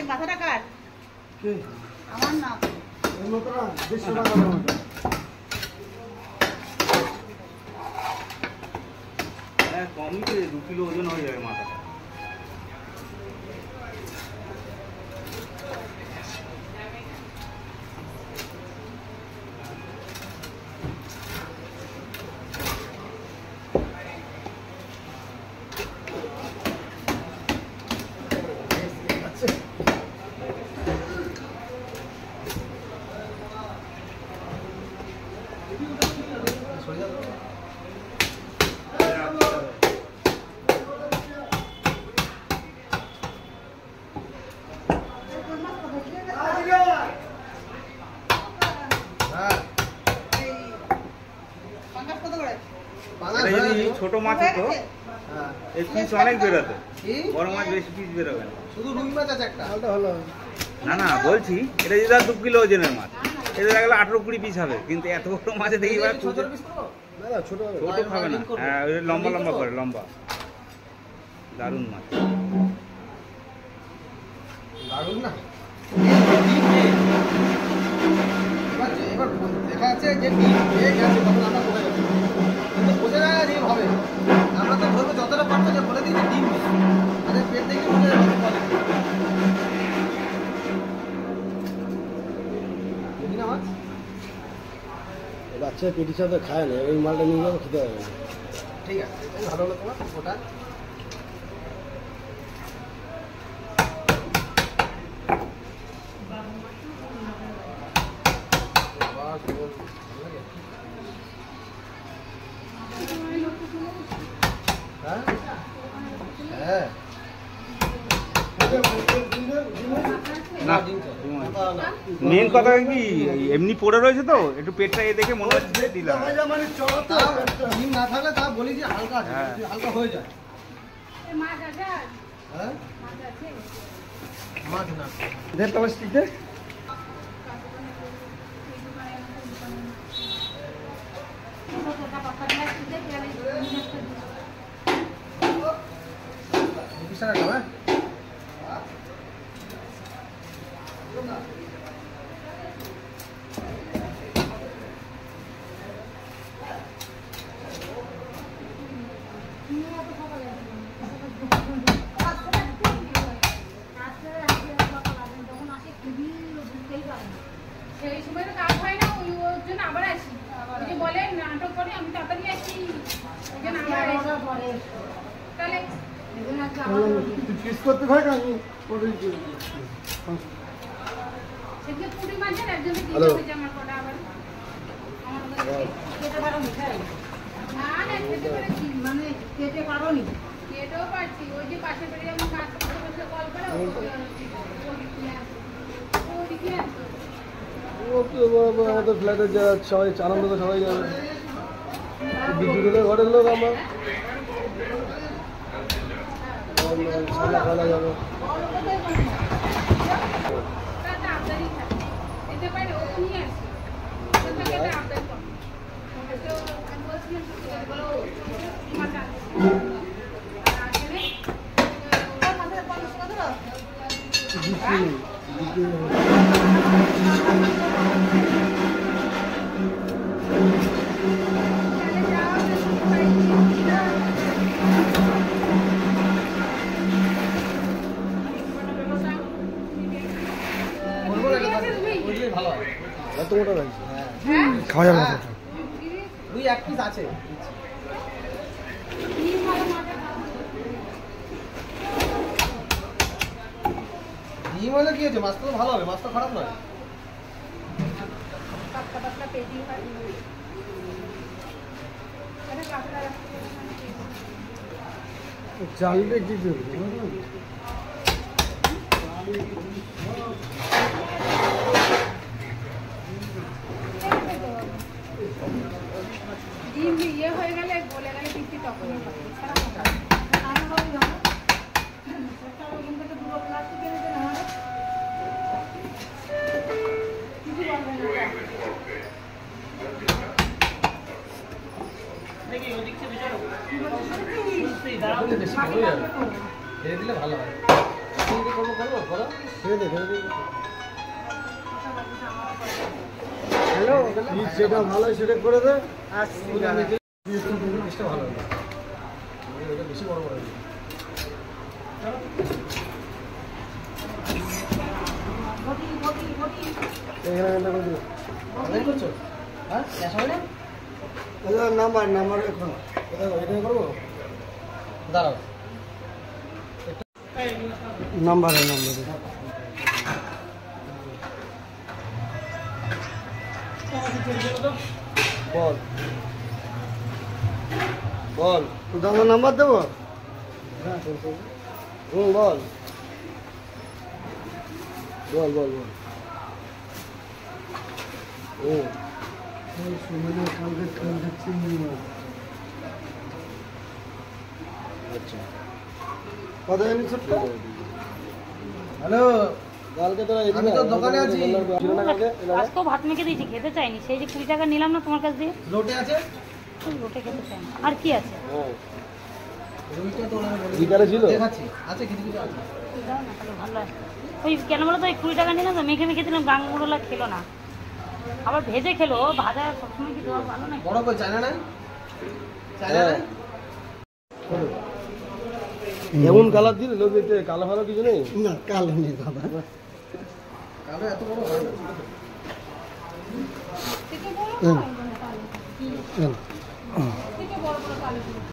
মাথাটা কাট আমার না কমই তো 2 কিলো ওজন হয়ে যাবে মাথাটা। ছোট মাছ তো এই পিস অনেক বেরোতো, বড় মাছ বেশি পিস বেরোবে না। শুধু রুই মাছ আছে একটা, হলো না না বলছি এটা যদি 2 কিলো ওজনের মাছ, এটা লাগলে 18-20 পিস হবে, কিন্তু এত বড় মাছে দেখি ছোট খাবে না। হ্যাঁ লম্বা লম্বা করে, লম্বা দারুণ মাছ, দারুণ না। এবার দেখা যাচ্ছে যে ডিম পেয়ে গেছে, তখন আমরা বোঝা যাচ্ছে, কিন্তু বোঝা যায় না ডিম হবে। আমরা তো ধরবো যতটা পারবো, যে বলে দিই যে ডিম নেই, তাদের পেট দেখে বোঝা যাবে বলে দেখি না মাছ। বাচ্চা পেটির সাথে খায় না, ওই মালটা নিয়ে যাবো, খেতে হবে। ঠিক আছে, ভালো হলো তোমার ওটা। মেন কথা কি এমনি পড়ে রয়েছে তো, একটু পেটটা এ দেখে মনে হচ্ছে দিলাম। ডিম না থাকলে তা বলি যে হালকা আছে, হালকা হয়ে যায়। হ্যাঁ মাছ না দেখ তোমার স্টিক দেখ। হ্যাঁ সেই সময় তো কাজ হয় না, ওর জন্য আবার আসি, বলে নাটক করে আমি তাড়াতাড়ি আসি, ওই জন্য আবার তাহলে করতে থাকে আমি সেদিকে পুরি মাছের একজনে কি হয়েছে আমার কটা আবার খেতে পারো মিঠাই না না খেতে পারে কি মানে খেতে পারো নি, খেতেও পারছি। ওই যে পাশে বেড়ে যেমন কাজ করতে বসে কল করে আমাদের ফ্ল্যাটে যা সবাই আনন্দ তো সবাই যাবে, বিদ্যুতের ঘরের লোক আমার খাওয়া যাবে। খাওয়া যাবে না, দুই এক পিস আছে। ডিম হলে কি হয়েছে, মাছটা তো ভালো হবে, মাছটা খারাপ নয়। চালটা কি করবে ডিম ইয়ে হয়ে গেলে গলে গেলে পিসি তখনই হবে। খেয়ে দিলে ভালো হয়। করবো করো খেয়ে দে হ্যালো যেটা ভালো হয় সেটা করে দে। জিনিসটা ভালো হবে, এটা বেশি বড় বড় অনলাইন করছো? হ্যাঁ ক্যাশ হবে না? নাম্বার এখন এটা করবো দাঁড়াও নাম্বার বল বল দাদার নাম্বার দেবো? হুম বল বল বল বল ও আচ্ছা কত জানি ছোট্ট হ্যালো কালকে তোরা আমি তো দোকানে আছি। আজকেও ভাত মেখে দিয়েছি, খেতে চাইনি। সেই যে 20 টাকা নিলাম না তোমার কাছ দিয়ে, লোটে আছে রোটে খেতে চাইনি। আর কি আছে? রুইটা তো বিকালে ছিল দেখাচ্ছি আছে কিছু কিছু আছে। দাও না, তাহলে ভালো হয়। ওই কেন বলো তো, ওই 20 টাকা নিলাম তো, মেখে মেখে দিলাম, গাঙ্গুরলা খেলো না, আবার ভেজে খেলো। ভাজা সবসময় কি দেওয়া ভালো না? বড় কই চায়না নাই? চায়না নাই? এমন কালার দিলে লোক এতে কালো ভালো কিছু নেই। না কালো নেই দাদা। কালো এত বড় হয় না। থেকে বড় হয়, কালো। থেকে বড় বড় কালো।